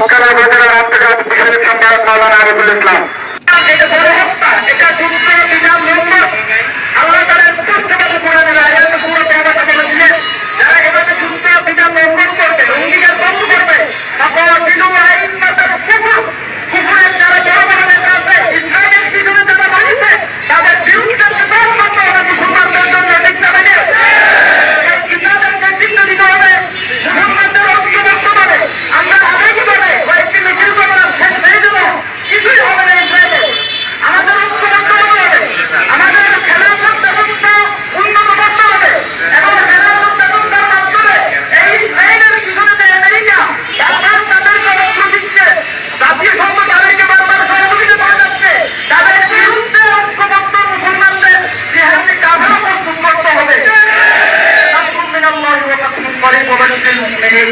সরকারের ভেতরে আন্তর্জাতিক মুসলিম সম্মেলন মাওলানা আরিফুল ইসলাম। এটা বড় হত্যা, এটা যুদ্ধ বিধান লঙ্ঘন। আল্লাহ তাআলা স্পষ্ট ভাবে কোরআনে আয়াতে পুরো কথা বলেছিলেন, যারা এভাবে যুদ্ধ বিধান লঙ্ঘন করবে, অঙ্গীকার ভঙ্গ করবে, ফাকাতিলু আইম্মাতাল কুফর, কুফরের যারা বড় বড় নেতা আছে, ইসলামের পিছনে যারা দাঁড়িয়েছে, তাদের বিরুদ্ধে কিতাব করতে হবে মুসলমানদের জন্য। ঠিক না ভাই? কিতাবের নেতৃত্ব দিতে হবে মুসলমানদের ঐক্যবদ্ধ ভাবে। আমরা আবেগী ভাবে কয়েকটি মিছিল করলাম, শেষ হয়ে যাবো, কিছুই হবে না ইসরায়েলে। আমাদের ঐক্যবদ্ধ হতে হবে, আমাদের খেলাফত ব্যবস্থা উন্নত করতে হবে এবং খেলাফত ব্যবস্থার মাধ্যমে এই ইসরায়েলের পিছনে যে আমেরিকা বারবার তাদেরকে অস্ত্র দিচ্ছে, জাতীয় সংঘ তাদেরকে বারবার সহযোগিতা করে যাচ্ছে, তাদের বিরুদ্ধে ঐক্যবদ্ধ মুসলমানদের জিহাদি কাফেলা প্রস্তুত করতে হবে। মিনাল্লাহি ওয়া ফাতহুন করিম ওয়া বাশশিরিল মুমিনিন।